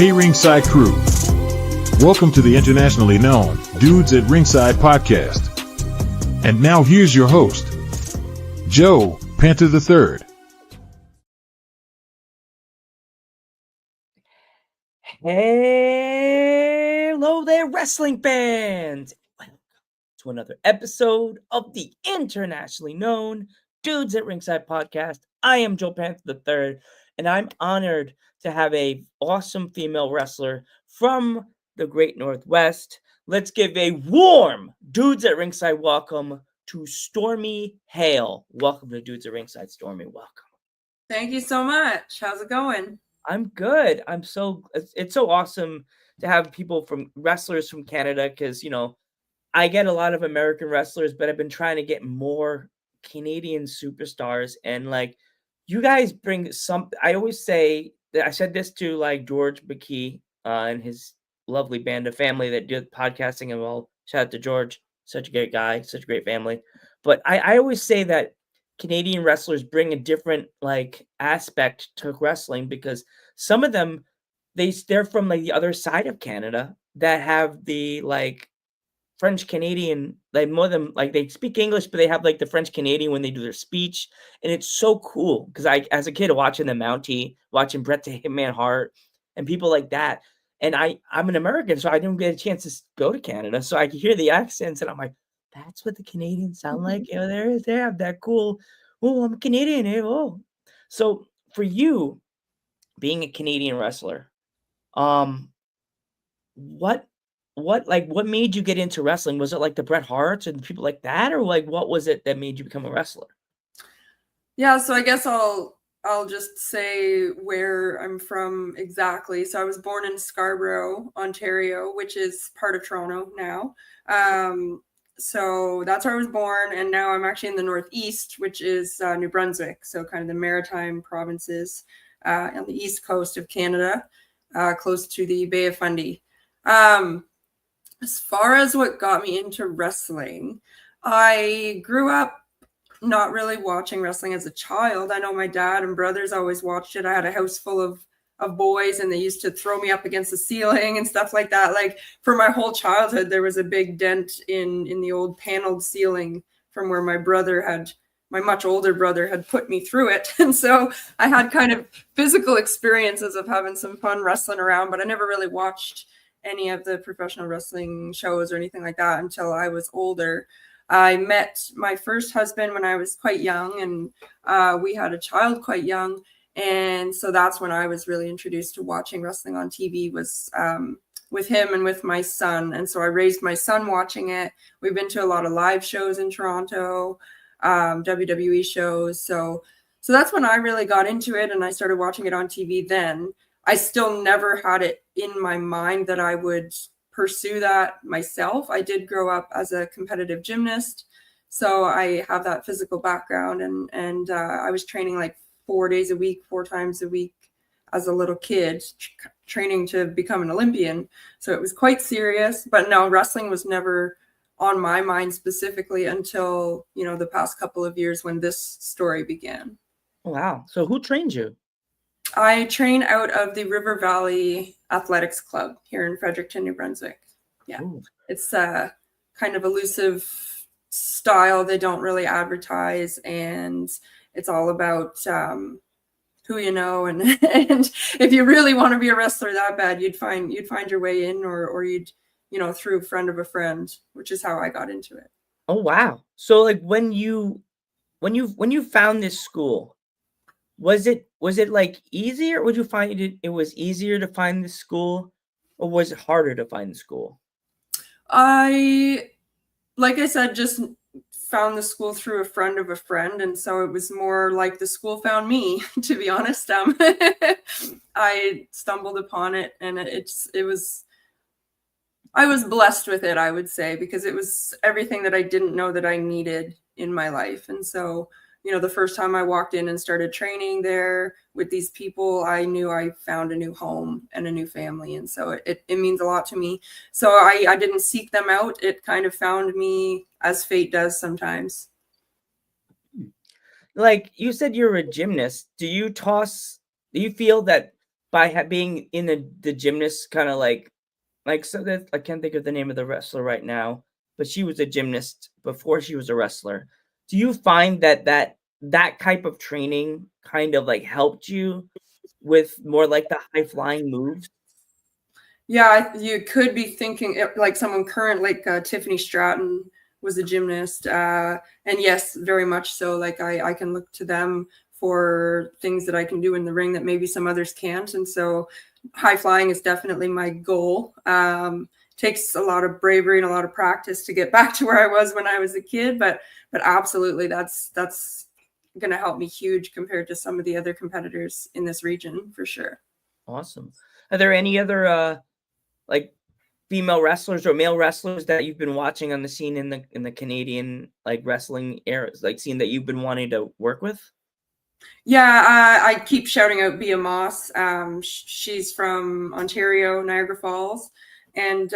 Hey Ringside crew, welcome to the internationally known Dudes at Ringside podcast. And now here's your host, Joe Panther III. Hello there, wrestling fans! Welcome to another episode of the internationally known Dudes at Ringside podcast. I am Joe Panther III, and I'm honored to have a awesome female wrestler from the Great Northwest. Let's give a warm Dudes at Ringside welcome to Stormie Hale. Welcome to Dudes at Ringside, Stormie. Welcome. Thank you so much. How's it going? I'm good. It's so awesome to have people from wrestlers from Canada because, I get a lot of American wrestlers, but I've been trying to get more Canadian superstars. And you guys bring I always say that I said this to George McKee and his lovely band of family that did podcasting. And well, shout out to George, such a great guy, such a great family. But I always say that Canadian wrestlers bring a different aspect to wrestling because some of them they're from the other side of Canada that have the French Canadian, more than they speak English, but they have the French Canadian when they do their speech, and it's so cool because I, as a kid, watching the Mountie, watching Bret the Hitman Hart, and people like that, and I'm an American, so I didn't get a chance to go to Canada, so I could hear the accents, and I'm like, that's what the Canadians sound like. They have that cool. Oh, I'm Canadian. Oh, so for you, being a Canadian wrestler, what made you get into wrestling? Was it the Bret Harts and people like that, or what was it that made you become a wrestler? Yeah, so I guess I'll just say where I'm from exactly. So I was born in Scarborough, Ontario, which is part of Toronto now. So that's where I was born, and now I'm actually in the Northeast, which is New Brunswick, so kind of the maritime provinces on the east coast of Canada, close to the Bay of Fundy. As far as what got me into wrestling, I grew up not really watching wrestling as a child. I know my dad and brothers always watched it. I had a house full of boys, and they used to throw me up against the ceiling and stuff like that. For my whole childhood, there was a big dent in the old paneled ceiling from where my much older brother had put me through it. And so I had kind of physical experiences of having some fun wrestling around, but I never really watched any of the professional wrestling shows or anything like that until I was older. I met my first husband when I was quite young, and we had a child quite young. And so that's when I was really introduced to watching wrestling on TV, was with him and with my son. And so I raised my son watching it. We've been to a lot of live shows in Toronto, WWE shows. So that's when I really got into it, and I started watching it on TV then. I still never had it in my mind that I would pursue that myself. I did grow up as a competitive gymnast, so I have that physical background, and I was training 4 days a week, 4 times a week as a little kid, training to become an Olympian. So it was quite serious, but no, wrestling was never on my mind specifically until, the past couple of years when this story began. Wow. So who trained you? I train out of the River Valley Athletics Club here in Fredericton, New Brunswick. Yeah. Ooh. It's a kind of elusive style. They don't really advertise, and it's all about who you know. And if you really want to be a wrestler that bad, you'd find your way in, or you'd, through a friend of a friend, which is how I got into it. Oh, wow. So when you found this school, was it easier? Would you find it was easier to find the school, or was it harder to find the school? Like I said, just found the school through a friend of a friend, and so it was more like the school found me, to be honest. I stumbled upon it, and I was blessed with it, I would say, because it was everything that I didn't know that I needed in my life. And so, the first time I walked in and started training there with these people, I knew I found a new home and a new family. And so it means a lot to me. So I didn't seek them out. It kind of found me, as fate does sometimes. You said you're a gymnast. Do you feel that by being in the gymnast kind of like so that I can't think of the name of the wrestler right now, but she was a gymnast before she was a wrestler. Do you find that type of training kind of like helped you with more like the high flying moves? Yeah, you could be thinking like someone current, like Tiffany Stratton was a gymnast, and yes, very much so. Like I can look to them for things that I can do in the ring that maybe some others can't, and so high flying is definitely my goal. Takes a lot of bravery and a lot of practice to get back to where I was when I was a kid, but absolutely, that's going to help me huge compared to some of the other competitors in this region for sure. Awesome. Are there any other like female wrestlers or male wrestlers that you've been watching on the scene in the Canadian like wrestling era, like scene that you've been wanting to work with? Yeah, I keep shouting out Bea Moss. She's from Ontario, Niagara Falls, and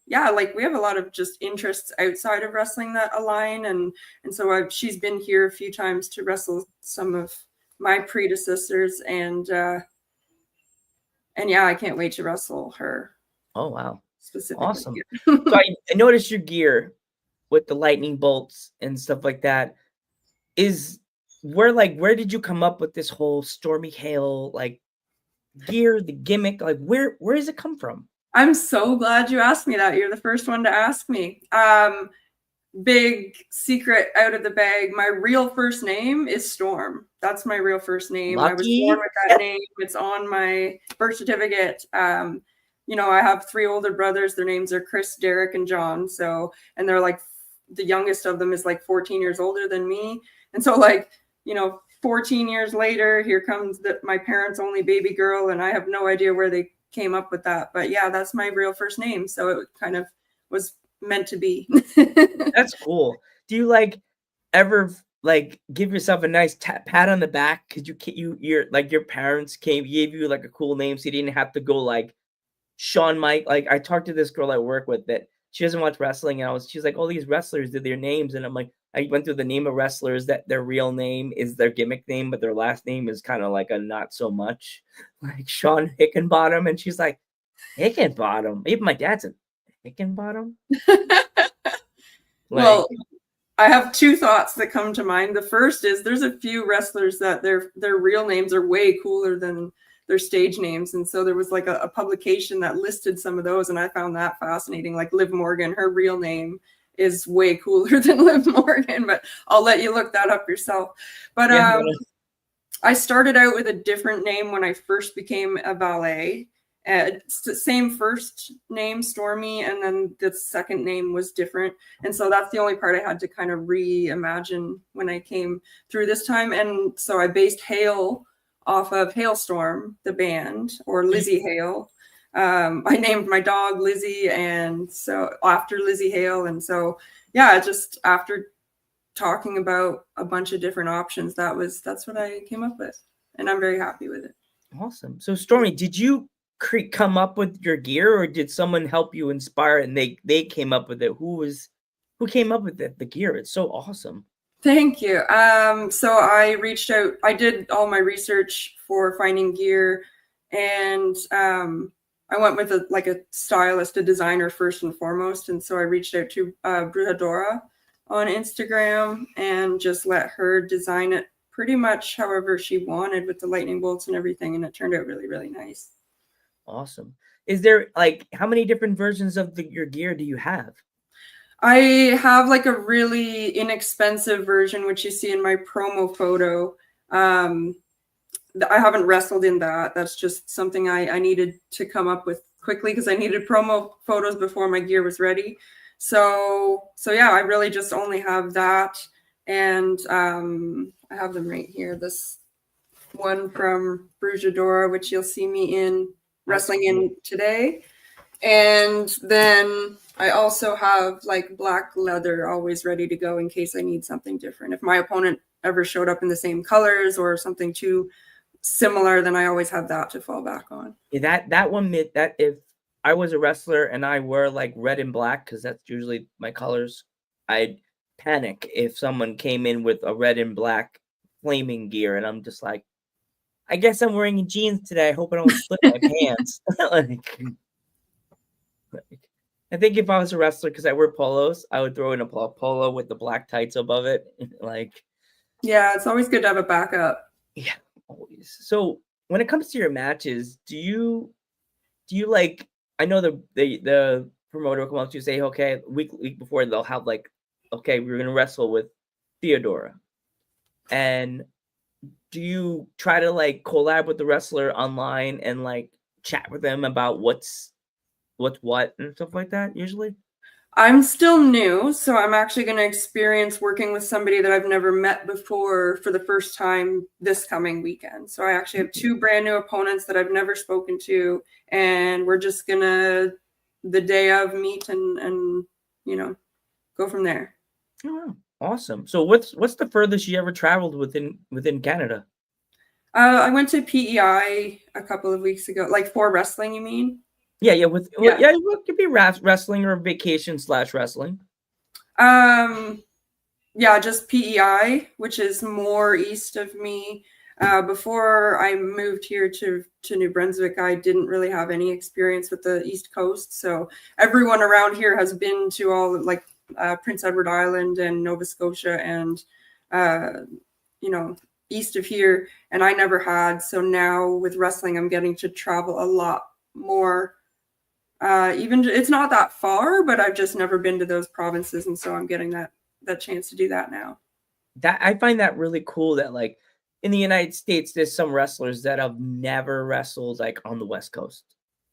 yeah, like we have a lot of just interests outside of wrestling that align, and so she's been here a few times to wrestle some of my predecessors, and yeah, I can't wait to wrestle her. Oh wow, specifically. Awesome. So I noticed your gear with the lightning bolts and stuff like that. Where did you come up with this whole Stormie Hale like gear, the gimmick? Like where does it come from? I'm so glad you asked me that. You're the first one to ask me. Big secret out of the bag. My real first name is Storm. That's my real first name. Lucky. I was born with that name. It's on my birth certificate. You know, I have 3 older brothers. Their names are Chris, Derek, and John. So, and they're like, the youngest of them is like 14 years older than me. And so like, you know, 14 years later, here comes my parents' only baby girl. And I have no idea where they came up with that. But yeah, that's my real first name. So it kind of was meant to be. That's cool. Do you like ever like give yourself a nice pat on the back because your parents gave you like a cool name so you didn't have to go like Shawn Mike? Like I talked to this girl I work with that she doesn't watch wrestling, and she's like, all these wrestlers did their names, and I'm like, I went through the name of wrestlers that their real name is their gimmick name, but their last name is kind of like a not so much, like Sean Hickenbottom, and she's like, Hickenbottom? Even my dad's a Hickenbottom. Well, I have 2 thoughts that come to mind. The first is there's a few wrestlers that their real names are way cooler than their stage names. And so there was like a publication that listed some of those, and I found that fascinating. Like Liv Morgan, her real name is way cooler than Liv Morgan, but I'll let you look that up yourself. But I started out with a different name when I first became a valet. It's the same first name, Stormie, and then the second name was different. And so that's the only part I had to kind of reimagine when I came through this time. And so I based Hale off of Hailstorm, the band, or Lizzie Hale. I named my dog Lizzie, and so after Lizzie Hale. And so, yeah, just after talking about a bunch of different options, that's what I came up with. And I'm very happy with it. Awesome. So Stormie, did you come up with your gear, or did someone help you inspire it and they came up with it? Who came up with the gear? It's so awesome. Thank you. So I reached out, I did all my research for finding gear, and I went with a stylist, a designer first and foremost. And so I reached out to Brujadora on Instagram and just let her design it pretty much however she wanted with the lightning bolts and everything. And it turned out really, really nice. Awesome. Is there like, how many different versions of your gear do you have? I have like a really inexpensive version, which you see in my promo photo. I haven't wrestled in that. That's just something I needed to come up with quickly because I needed promo photos before my gear was ready. So yeah, I really just only have that. And I have them right here. This one from Brujadora, which you'll see me in wrestling in today. And then I also have like black leather always ready to go in case I need something different. If my opponent ever showed up in the same colors or something too similar, then I always have that to fall back on. Yeah, that one, that if I was a wrestler and I wear like red and black, because that's usually my colors, I'd panic if someone came in with a red and black flaming gear, and I'm just like, I guess I'm wearing jeans today. I hope I don't split my pants. I think if I was a wrestler, because I wear polos, I would throw in a polo with the black tights above it. Yeah, it's always good to have a backup. Yeah, always. So when it comes to your matches, do you like? I know the promoter will come up to you and say, okay, week before they'll have okay, we're gonna wrestle with Theodora, and do you try to collab with the wrestler online and chat with them about what's what and stuff like that usually? I'm still new, so I'm actually going to experience working with somebody that I've never met before for the first time this coming weekend. So I actually have 2 brand new opponents that I've never spoken to, and we're just going to the day of meet and go from there. Oh, awesome. So what's the furthest you ever traveled within Canada? I went to PEI a couple of weeks ago, for wrestling, you mean? Yeah, it could be wrestling or vacation/wrestling. Yeah, just PEI, which is more east of me. Before I moved here to New Brunswick, I didn't really have any experience with the East Coast. So everyone around here has been to all Prince Edward Island and Nova Scotia and east of here, and I never had. So now with wrestling, I'm getting to travel a lot more. Even it's not that far, but I've just never been to those provinces, and so I'm getting that chance to do that now. That I find that really cool that in the United States, there's some wrestlers that have never wrestled on the West Coast,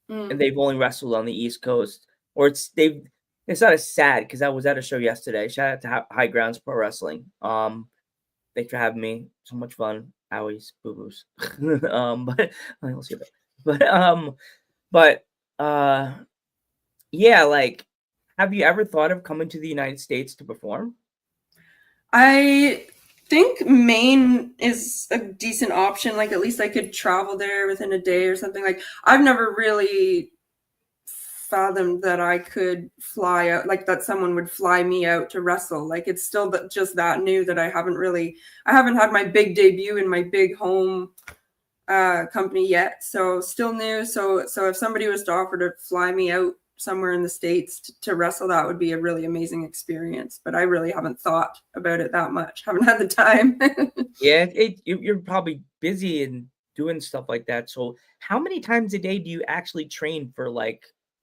and they've only wrestled on the East Coast, or it's not as sad because I was at a show yesterday. Shout out to High Grounds Pro Wrestling. Thanks for having me. So much fun. Owies, boo boos. But we'll see that. But yeah, have you ever thought of coming to the United States to perform? I think Maine is a decent option. At least I could travel there within a day or something. I've never really fathomed that I could fly out, that someone would fly me out to wrestle. It's still just that new that I haven't had my big debut in my big home company yet. So still new. So if somebody was to offer to fly me out somewhere in the States to wrestle, that would be a really amazing experience. But I really haven't thought about it that much. Haven't had the time. Yeah, you're probably busy and doing stuff like that. So how many times a day do you actually train for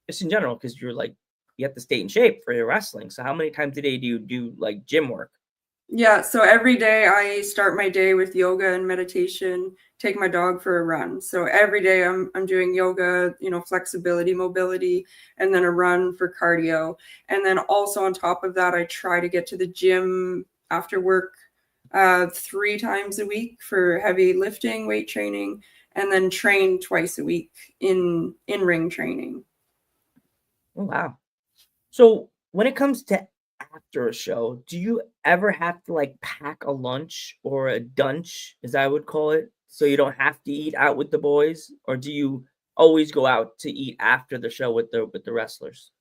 just in general? Because you have to stay in shape for your wrestling. So how many times a day do you do gym work? Yeah, so every day I start my day with yoga and meditation, take my dog for a run. So every day I'm doing yoga, flexibility, mobility, and then a run for cardio. And then also on top of that, I try to get to the gym after work 3 times a week for heavy lifting, weight training, and then train twice a week in ring training. Oh, wow. So when it comes to after a show, do you ever have to pack a lunch or a dunch, as I would call it, so you don't have to eat out with the boys? Or do you always go out to eat after the show with the wrestlers?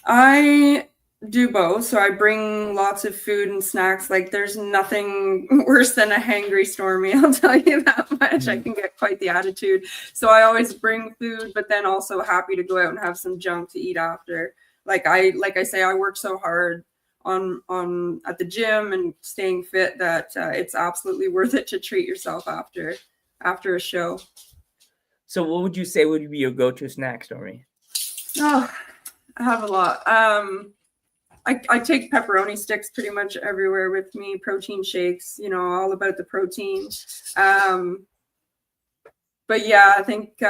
I do both. So I bring lots of food and snacks. There's nothing worse than a hangry Stormie, I'll tell you that much. I can get quite the attitude. So I always bring food, but then also happy to go out and have some junk to eat after. Like I say, I work so hard on at the gym and staying fit that it's absolutely worth it to treat yourself after a show. So what would you say would be your go-to snack, Stormie? Oh, I have a lot. I take pepperoni sticks pretty much everywhere with me, protein shakes, all about the protein. But yeah, I think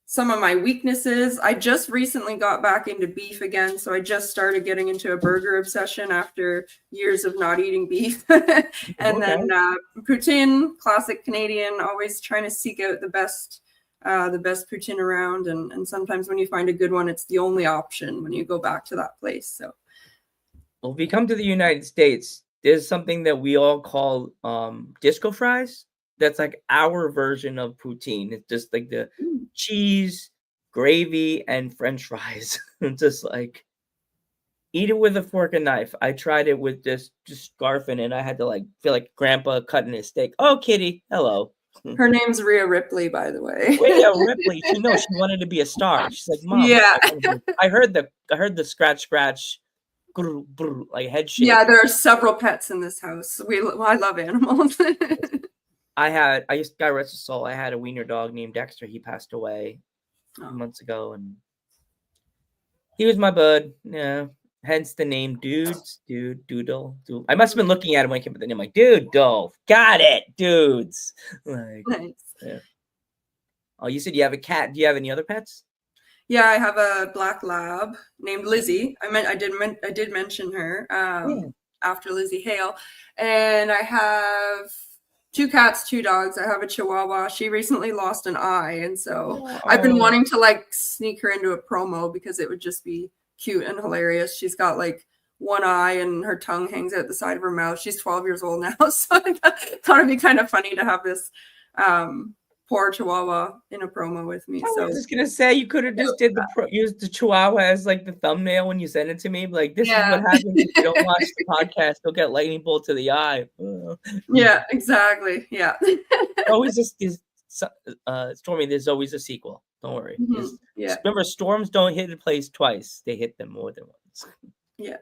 some of my weaknesses, I just recently got back into beef again. So I just started getting into a burger obsession after years of not eating beef. And then poutine, classic Canadian, always trying to seek out the best poutine around. And sometimes when you find a good one, it's the only option when you go back to that place. So, well, if you come to the United States, there's something that we all call disco fries. That's our version of poutine. It's just the cheese, gravy, and French fries. Just eat it with a fork and knife. I tried it with just scarfing it. I had to feel like grandpa cutting his steak. Oh, kitty, hello. Her name's Rhea Ripley, by the way. Rhea Ripley. She wanted to be a star. She's like, Mom. Yeah. I heard the scratch, grr, grr, like head shake. Yeah, there are several pets in this house. I love animals. I used to rest his soul. I had a wiener dog named Dexter. He passed away months ago, and he was my bud. Yeah. Hence the name Doodle. I must have been looking at him when I came up with the name, like, Doodle. Got it, dudes. Like, Nice. Yeah. Oh, you said you have a cat. Do you have any other pets? Yeah, I have a black lab named Lizzie. I did mention her after Lizzie Hale, and I have 2 cats, 2 dogs. I have a Chihuahua. She recently lost an eye, and so I've been wanting to like sneak her into a promo because it would just be cute and hilarious. She's got like one eye and her tongue hangs out the side of her mouth. She's 12 years old now, so I thought it'd be kind of funny to have this poor Chihuahua in a promo with me. I was just gonna say, you could have just used the Chihuahua as like the thumbnail when you send it to me. Like, this is what happens if you don't watch the podcast. You'll get lightning bolt to the eye. Yeah, exactly. Yeah. Always just Stormie. There's always a sequel. Don't worry. Yeah. Remember, storms don't hit a place twice. They hit them more than once. Yeah.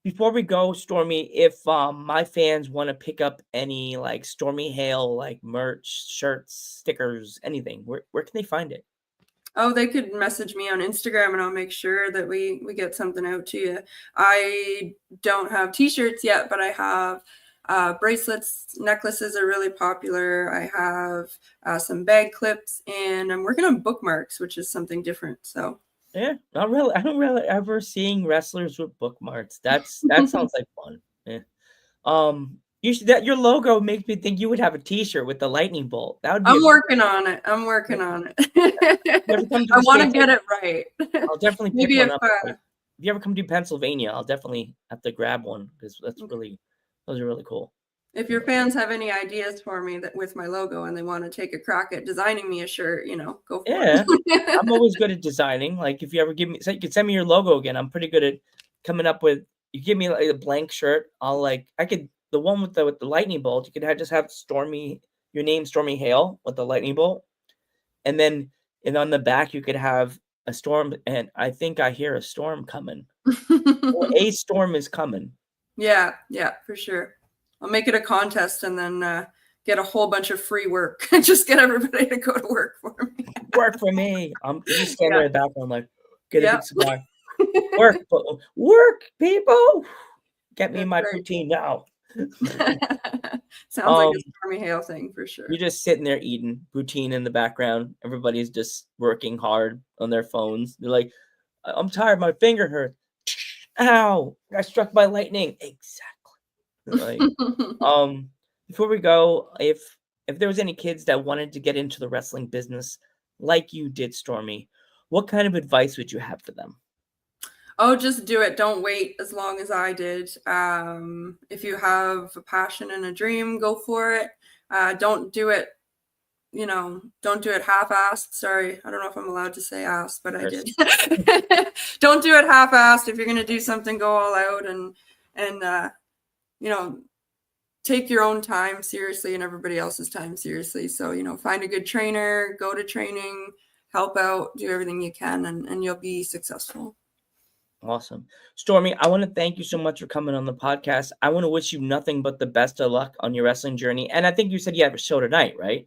Before we go, Stormie, if my fans want to pick up any like Stormie Hale like merch, shirts, stickers, anything, where can they find it? Oh, they could message me on Instagram and I'll make sure that we get something out to you. I don't have t-shirts yet, but I have bracelets, necklaces are really popular. I have some bag clips, and I'm working on bookmarks, which is something different. So yeah, not really. I don't really ever seeing wrestlers with bookmarks. That sounds like fun. Yeah. Your logo makes me think you would have a T-shirt with the lightning bolt. That would be. I'm working on it. I want to get it right. I'll definitely pick Maybe one up. If you ever come to Pennsylvania, I'll definitely have to grab one because those are really cool. If your fans have any ideas for me with my logo and they want to take a crack at designing me a shirt, go for it. I'm always good at designing. Like, if you ever you can send me your logo again. I'm pretty good at coming up with. You give me like a blank shirt. The one with the lightning bolt. You could just have Stormie, your name Stormie Hale with the lightning bolt, and on the back you could have a storm. And I think I hear a storm coming. Or a storm is coming. Yeah, for sure. I'll make it a contest and then get a whole bunch of free work. Just get everybody to go to work for me. Work for me. I'm just standing in the background like, get a big cigar. Work, people. Get me my poutine now. Sounds like a Stormie Hale thing for sure. You're just sitting there eating poutine in the background. Everybody's just working hard on their phones. They're like, I'm tired. My finger hurts. Ow! I got struck by lightning. Exactly. Like, before we go, if there was any kids that wanted to get into the wrestling business like you did, Stormie, what kind of advice would you have for them? Oh, just do it. Don't wait as long as I did. If you have a passion and a dream, go for it. Don't do it, don't do it half-assed. Sorry, I don't know if I'm allowed to say assed, but I did. Don't do it half-assed. If you're going to do something, go all out and take your own time seriously and everybody else's time seriously. So, find a good trainer, go to training, help out, do everything you can, and you'll be successful. Awesome. Stormie, I want to thank you so much for coming on the podcast. I want to wish you nothing but the best of luck on your wrestling journey. And I think you said you have a show tonight, right?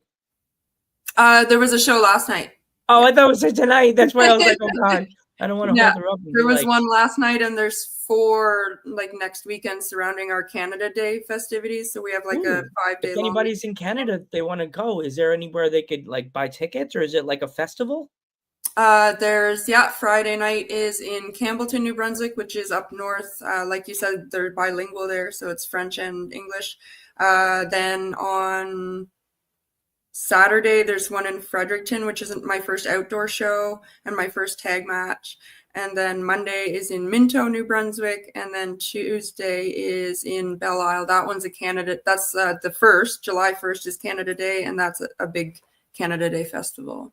There was a show last night. Oh, I thought it was tonight. That's why I was like, oh God, I don't want to hold her up. There was one last night, and there's 4 next weekend surrounding our Canada Day festivities. So we have a 5-day. If anybody's in Canada, they want to go. Is there anywhere they could buy tickets, or is it like a festival? Friday night is in Campbellton, New Brunswick, which is up north. Like you said, they're bilingual there, so it's French and English. Then on Saturday, there's one in Fredericton, which is my first outdoor show and my first tag match. And then Monday is in Minto, New Brunswick. And then Tuesday is in Belle Isle. That one's a Canada. That's the first. July 1st is Canada Day, and that's a big Canada Day festival.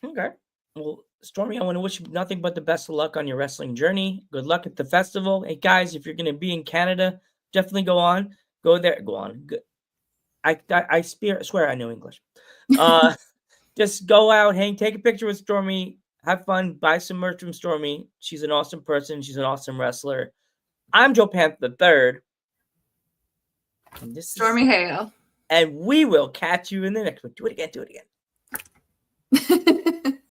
Okay. Well, Stormie, I want to wish you nothing but the best of luck on your wrestling journey. Good luck at the festival. Hey, guys, if you're going to be in Canada, definitely go there. Go on. Good. I swear I know English. Just go out, take a picture with Stormie, have fun, buy some merch from Stormie. She's an awesome person. She's an awesome wrestler. I'm Joe Panther the Third. And this Stormie Hale. And we will catch you in the next one. Do it again.